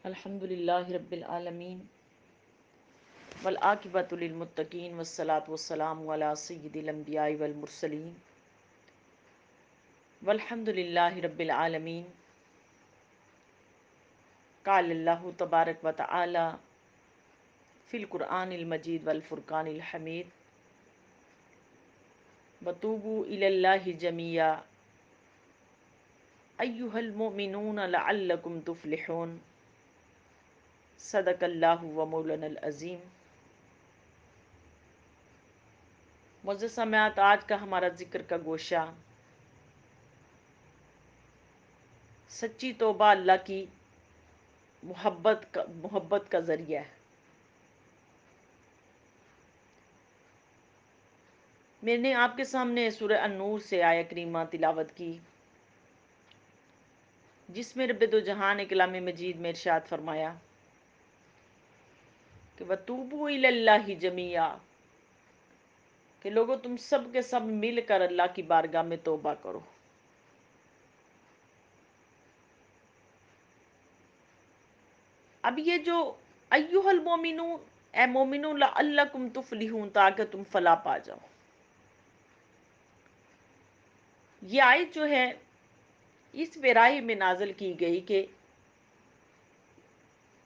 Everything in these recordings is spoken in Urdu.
الحمدللہ رب العالمین والعاقبۃ للمتقین والصلاۃ والسلام علی سید الانبیاء والمرسلین والحمدللہ رب العالمین۔ قال اللہ تبارک و تعالی فی القرآن المجید والفرقان الحمید وتوبوا الی اللہ جمیعا ایھا المؤمنون لعلکم تفلحون۔ صدق اللہ و مولانا العظیم۔ معزز سامعات، آج کا ہمارا ذکر کا گوشہ سچی توبہ اللہ کی محبت کا ذریعہ ہے۔ میں نے آپ کے سامنے سورہ النور سے آیہ کریمہ تلاوت کی، جس میں رب دو جہان کلام مجید میں ارشاد فرمایا کہ وَتُوبُوا إِلَى اللَّهِ جَمِيعًا، کہ لوگوں تم سب کے سب مل کر اللہ کی بارگاہ میں توبہ کرو۔ اب یہ جو ایھا المؤمنون، اے مومنون لعلکم تفلحون، تاکہ تم فلاح پا جاؤ، یہ آیت جو ہے اس پیرائے میں نازل کی گئی کہ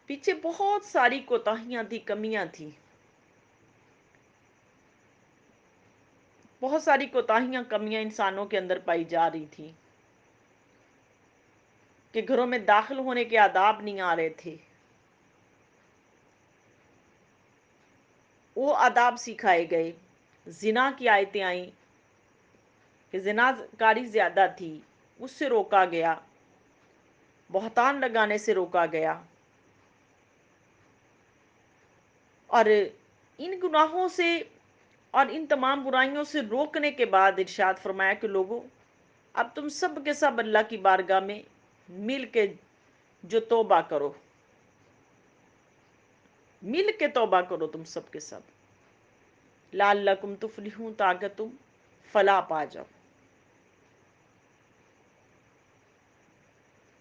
پیچھے بہت ساری کوتاہیاں تھی، کمیاں تھیں، بہت ساری کوتاہیاں کمیاں انسانوں کے اندر پائی جا رہی تھی کہ گھروں میں داخل ہونے کے آداب نہیں آ رہے تھے، وہ آداب سکھائے گئے، زنا کی آیتیں آئیں کہ زنا کاری زیادہ تھی، اس سے روکا گیا، بہتان لگانے سے روکا گیا، اور ان گناہوں سے اور ان تمام برائیوں سے روکنے کے بعد ارشاد فرمایا کہ لوگوں اب تم سب کے سب اللہ کی بارگاہ میں مل کے جو توبہ کرو، مل کے توبہ کرو تم سب کے سب، لعلکم تفلحون، تاکہ تم فلاح پا جاؤ۔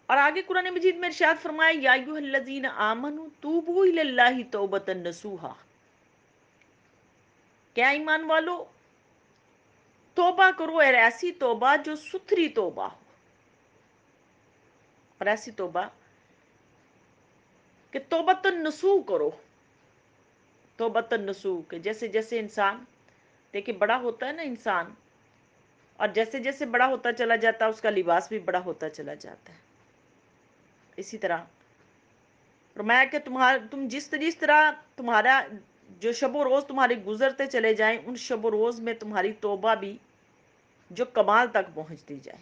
اور آگے قرآن مجید میں ارشاد فرمایا یا ایھا الذین آمنوا توبوا الی اللہ توبۃ نصوحا، کیا ایمان والو توبہ کرو، اور ایسی توبہ جو ستھری توبہ ہو، اور ایسی توبہ کہ توبۃ النصوح کرو، توبۃ النصوح، کہ جیسے جیسے انسان دیکھیں بڑا ہوتا ہے نا انسان، اور جیسے جیسے بڑا ہوتا چلا جاتا ہے اس کا لباس بھی بڑا ہوتا چلا جاتا ہے، اسی طرح فرمایا کہ تم جس طرح تمہارا جو شب و روز تمہارے گزرتے چلے جائیں، ان شب و روز میں تمہاری توبہ بھی جو کمال تک پہنچتی جائے۔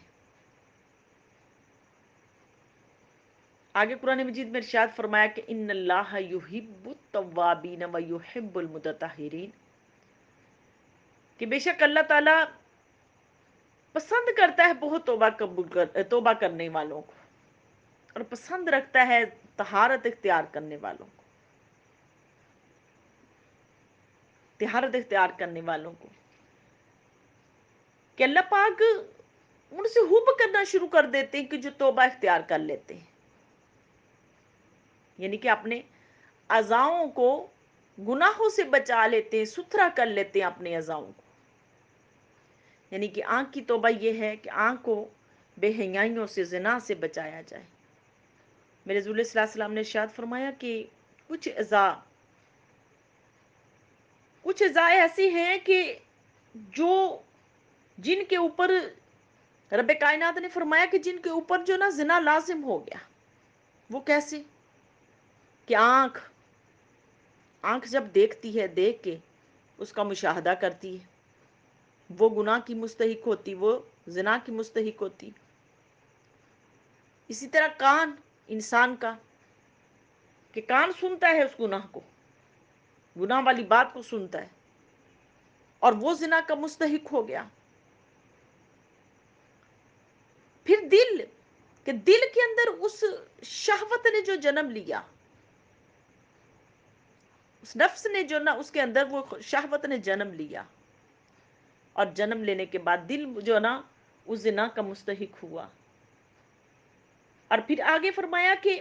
آگے قرآن مجید میں ارشاد فرمایا کہ ان اللہ یحب التوابین و یحب المتطہرین، کہ بے شک اللہ تعالیٰ پسند کرتا ہے بہت توبہ کرنے والوں کو، اور پسند رکھتا ہے طہارت اختیار کرنے والوں کو، طہارت اختیار کرنے والوں کو، کہ اللہ پاک ان سے حب کرنا شروع کر دیتے ہیں کہ جو توبہ اختیار کر لیتے ہیں، یعنی کہ اپنے اعضاؤں کو گناہوں سے بچا لیتے ہیں، ستھرا کر لیتے ہیں اپنے اعضاؤں کو۔ یعنی کہ آنکھ کی توبہ یہ ہے کہ آنکھ کو بے حیائیوں سے، زنا سے بچایا جائے۔ میرے رسول صلی اللہ علیہ وسلم نے ارشاد فرمایا کہ کچھ اعضاء ایسی ہیں کہ جن کے اوپر رب کائنات نے فرمایا کہ جن کے اوپر جو نا زنا لازم ہو گیا۔ وہ کیسے؟ کہ آنکھ جب دیکھتی ہے، دیکھ کے اس کا مشاہدہ کرتی ہے، وہ گناہ کی مستحق ہوتی، وہ زنا کی مستحق ہوتی۔ اسی طرح کان انسان کا، کہ کان سنتا ہے اس گناہ کو، گناہ والی بات کو سنتا ہے، اور وہ زنا کا مستحق ہو گیا۔ پھر دل، کہ دل کے اندر اس شہوت نے جو جنم لیا، اس نفس نے جو نا اس کے اندر وہ شہوت نے جنم لیا، اور جنم لینے کے بعد دل جو نا اس زنا کا مستحق ہوا۔ اور پھر آگے فرمایا کہ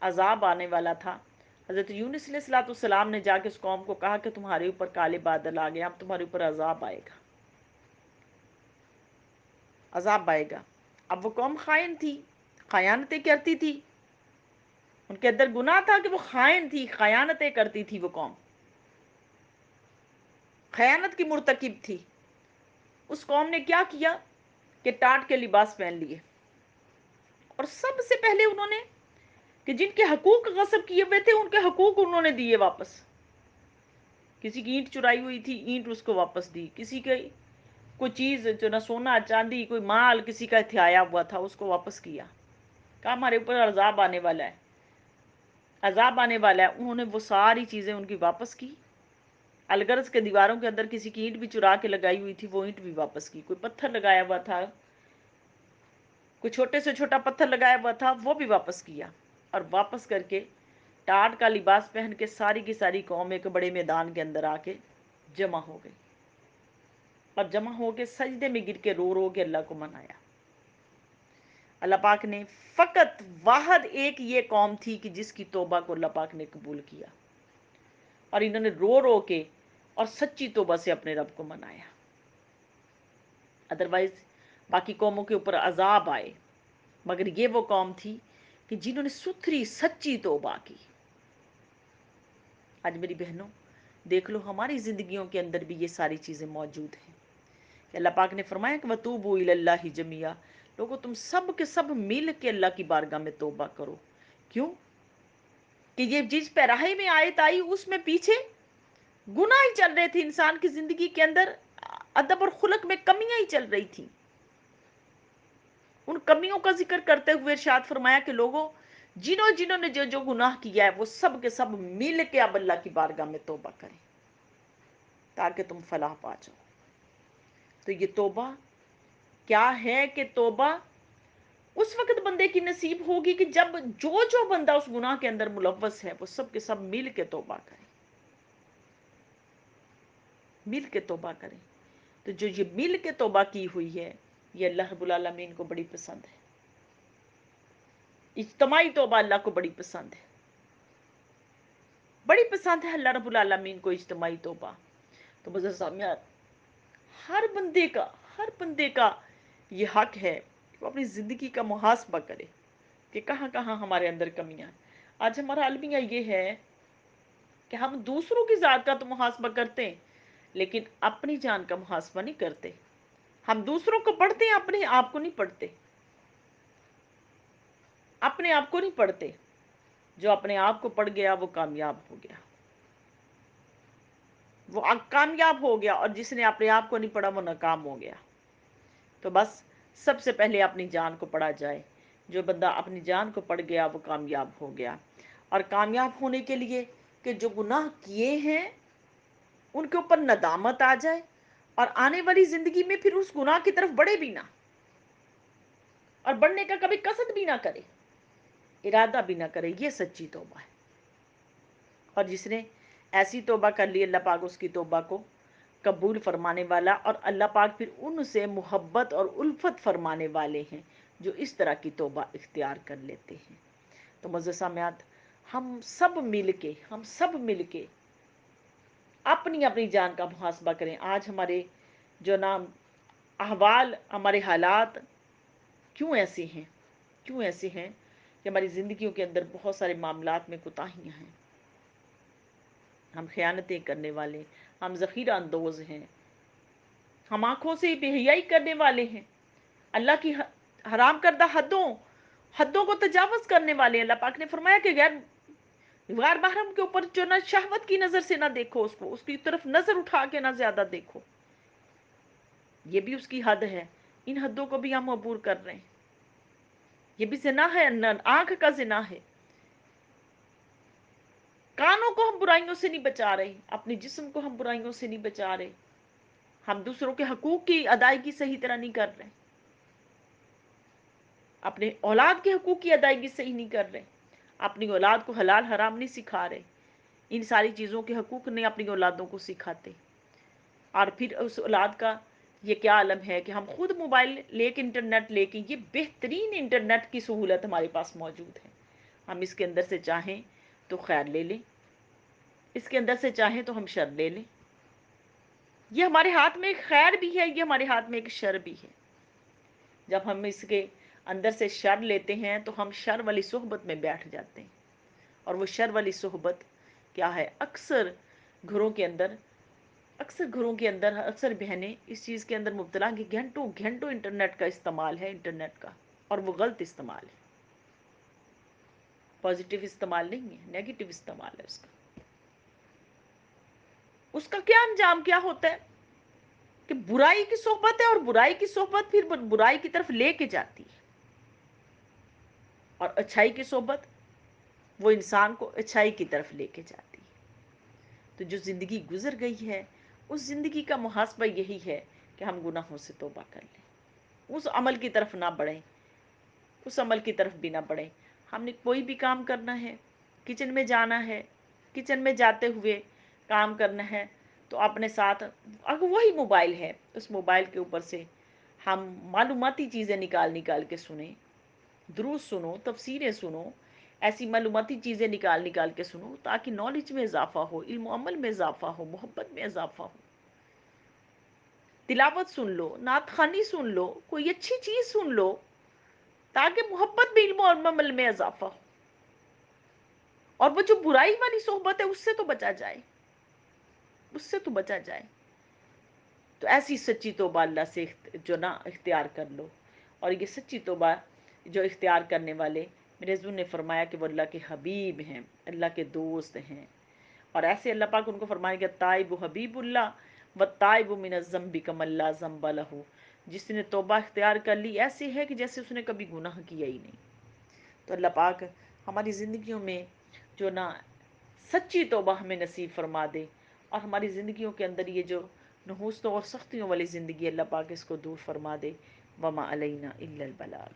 عذاب آنے والا تھا، حضرت یونس علیہ السلام نے جا کے اس قوم کو کہا کہ تمہارے اوپر کالے بادل آ گئے، اب تمہارے اوپر عذاب آئے گا، عذاب آئے گا۔ اب وہ قوم خائن تھی، خیانتیں کرتی تھی، ان کے اندر گناہ تھا کہ وہ خائن تھی، خیانتیں کرتی تھی، وہ قوم خیانت کی مرتکب تھی۔ اس قوم نے کیا کیا کہ ٹاٹ کے لباس پہن لیے، اور سب سے پہلے انہوں نے کہ جن کے حقوق غصب کیے ہوئے تھے ان کے حقوق انہوں نے دیے واپس۔ کسی کی اینٹ چرائی ہوئی تھی، اینٹ اس کو واپس دی، کسی کے کوئی چیز جو نہ سونا چاندی کوئی مال کسی کا ہتھیایا ہوا تھا اس کو واپس کیا، کہا ہمارے اوپر عذاب آنے والا ہے، عذاب آنے والا ہے۔ انہوں نے وہ ساری چیزیں ان کی واپس کی، الغرض کے دیواروں کے اندر کسی کی اینٹ بھی چرا کے لگائی ہوئی تھی وہ اینٹ بھی واپس کی، کوئی پتھر لگایا ہوا تھا، کوئی چھوٹے سے چھوٹا پتھر لگایا ہوا تھا وہ بھی واپس کیا، اور واپس کر کے ٹاٹ کا لباس پہن کے ساری کی ساری قوم ایک بڑے میدان کے اندر آ کے جمع ہو گئی، اور جمع ہو کے سجدے میں گر کے رو رو کے اللہ کو منایا۔ اللہ پاک نے فقط واحد ایک یہ قوم تھی کہ جس کی توبہ کو اللہ پاک نے قبول کیا، اور انہوں نے رو رو کے اور سچی توبہ سے اپنے رب کو منایا۔ ادروائز باقی قوموں کے اوپر عذاب آئے، مگر یہ وہ قوم تھی کہ جنہوں نے ستھری سچی توبہ کی۔ آج میری بہنوں دیکھ لو ہماری زندگیوں کے اندر بھی یہ ساری چیزیں موجود ہیں کہ اللہ پاک نے فرمایا کہ وَتُوبُوا إِلَى اللَّهِ جَمِيعًا، لوگوں تم سب کے سب مل کے اللہ کی بارگاہ میں توبہ کرو۔ کیوں کہ یہ جس پیراہے میں آیت آئی اس میں پیچھے گناہ ہی چل رہے تھے، انسان کی زندگی کے اندر ادب اور خلق میں کمیاں ہی چل رہی تھیں۔ ان کمیوں کا ذکر کرتے ہوئے ارشاد فرمایا کہ لوگوں جنہوں نے جو جو گناہ کیا ہے وہ سب کے سب مل کے اب اللہ کی بارگاہ میں توبہ کریں تاکہ تم فلاح پا جاؤ۔ تو یہ توبہ کیا ہے کہ توبہ اس وقت بندے کی نصیب ہوگی کہ جب جو بندہ اس گناہ کے اندر ملوث ہے وہ سب کے سب مل کے توبہ کریں، مل کے توبہ کریں۔ تو جو یہ مل کے توبہ کی ہوئی ہے یہ اللہ رب العالمین کو بڑی پسند ہے، اجتماعی توبہ اللہ کو بڑی پسند ہے، بڑی پسند ہے اللہ رب العالمین کو اجتماعی توبہ۔ تو بزرگ سامعین ہر بندے کا یہ حق ہے کہ وہ اپنی زندگی کا محاسبہ کرے کہ کہاں کہاں ہمارے اندر کمیاں ہیں۔ آج ہمارا المیہ یہ ہے کہ ہم دوسروں کی ذات کا تو محاسبہ کرتے ہیں لیکن اپنی جان کا محاسبہ نہیں کرتے۔ ہم دوسروں کو پڑھتے ہیں، اپنے آپ کو نہیں پڑھتے، اپنے آپ کو نہیں پڑھتے۔ جو اپنے آپ کو پڑھ گیا وہ کامیاب ہو گیا، وہ کامیاب ہو گیا، اور جس نے اپنے آپ کو نہیں پڑھا وہ ناکام ہو گیا۔ تو بس سب سے پہلے اپنی جان کو پڑھا جائے، جو بندہ اپنی جان کو پڑھ گیا وہ کامیاب ہو گیا۔ اور کامیاب ہونے کے لیے کہ جو گناہ کیے ہیں ان کے اوپر ندامت آ جائے، اور آنے والی زندگی میں پھر اس گناہ کی طرف بڑھے بھی نہ، اور بڑھنے کا کبھی قصد بھی نہ کرے، ارادہ بھی نہ کرے، یہ سچی توبہ ہے۔ اور جس نے ایسی توبہ کر لی اللہ پاک اس کی توبہ کو قبول فرمانے والا، اور اللہ پاک پھر ان سے محبت اور الفت فرمانے والے ہیں جو اس طرح کی توبہ اختیار کر لیتے ہیں۔ تو معزز سامعات ہم سب مل کے اپنی اپنی جان کا محاسبہ کریں۔ آج ہمارے جو نام احوال، ہمارے حالات کیوں ایسے ہیں کہ ہماری زندگیوں کے اندر بہت سارے معاملات میں کوتاہیاں ہیں، ہم خیانتیں کرنے والے، ہم ذخیرہ اندوز ہیں، ہم آنکھوں سے بے حیائی کرنے والے ہیں، اللہ کی حرام کردہ حدوں کو تجاوز کرنے والے ہیں۔ اللہ پاک نے فرمایا کہ غیر محرم کے اوپر جو نہ شہوت کی نظر سے نہ دیکھو، اس کی طرف نظر اٹھا کے نہ زیادہ دیکھو، یہ بھی اس کی حد ہے۔ ان حدوں کو بھی ہم عبور کر رہے ہیں، یہ بھی زنا ہے، آنکھ کا زنا ہے۔ کانوں کو ہم برائیوں سے نہیں بچا رہے، اپنے جسم کو ہم برائیوں سے نہیں بچا رہے، ہم دوسروں کے حقوق کی ادائیگی صحیح طرح نہیں کر رہے، اپنے اولاد کے حقوق کی ادائیگی صحیح نہیں کر رہے، اپنی اولاد کو حلال حرام نہیں سکھا رہے، ان ساری چیزوں کے حقوق نہیں اپنی اولادوں کو سکھاتے۔ اور پھر اس اولاد کا یہ کیا عالم ہے کہ ہم خود موبائل لے کے، انٹرنیٹ لے کے، یہ بہترین انٹرنیٹ کی سہولت ہمارے پاس موجود ہے، ہم اس کے اندر سے چاہیں تو خیر لے لیں، اس کے اندر سے چاہیں تو ہم شر لے لیں۔ یہ ہمارے ہاتھ میں ایک خیر بھی ہے، یہ ہمارے ہاتھ میں ایک شر بھی ہے۔ جب ہم اس کے اندر سے شر لیتے ہیں تو ہم شر والی صحبت میں بیٹھ جاتے ہیں، اور وہ شر والی صحبت کیا ہے؟ اکثر گھروں کے اندر اکثر بہنیں اس چیز کے اندر مبتلا کہ گھنٹوں گھنٹوں انٹرنیٹ کا استعمال ہے، انٹرنیٹ کا، اور وہ غلط استعمال ہے، پازیٹیو استعمال نہیں ہے، نیگیٹو استعمال ہے اس کا کیا انجام کیا ہوتا ہے کہ برائی کی صحبت ہے، اور برائی کی صحبت پھر برائی کی طرف لے کے جاتی ہے، اور اچھائی کی صحبت وہ انسان کو اچھائی کی طرف لے کے جاتی ہے۔ تو جو زندگی گزر گئی ہے اس زندگی کا محاسبہ یہی ہے کہ ہم گناہوں سے توبہ کر لیں، اس عمل کی طرف نہ بڑھیں، اس عمل کی طرف بھی نہ بڑھیں۔ ہم نے کوئی بھی کام کرنا ہے، کچن میں جانا ہے، کچن میں جاتے ہوئے کام کرنا ہے تو اپنے ساتھ اگر وہی موبائل ہے، اس موبائل کے اوپر سے ہم معلوماتی چیزیں نکال نکال کے سنیں، دروس سنو، تفسیریں سنو، ایسی معلوماتی چیزیں نکال نکال کے سنو تاکہ نالج میں اضافہ ہو، علم و عمل میں اضافہ ہو، محبت میں اضافہ ہو۔ تلاوت سن لو، نعت خوانی سن لو، کوئی اچھی چیز سن لو تاکہ محبت میں، علم و عمل میں اضافہ ہو، اور وہ جو برائی والی صحبت ہے اس سے تو بچا جائے، اس سے تو بچا جائے۔ تو ایسی سچی توبہ اللہ سے جو نہ اختیار کر لو، اور یہ سچی توبہ جو اختیار کرنے والے، میرے حضور نے فرمایا کہ وہ اللہ کے حبیب ہیں، اللہ کے دوست ہیں، اور ایسے اللہ پاک ان کو فرمائے گا تائب حبیب اللہ والتائب من الذنب کمن لا ذنب لہ، جس نے توبہ اختیار کر لی ایسے ہے کہ جیسے اس نے کبھی گناہ کیا ہی نہیں۔ تو اللہ پاک ہماری زندگیوں میں جو نہ سچی توبہ ہمیں نصیب فرما دے، اور ہماری زندگیوں کے اندر یہ جو نحوستوں اور سختیوں والی زندگی اللہ پاک اس کو دور فرما دے۔ وما علینا الا البلاغ۔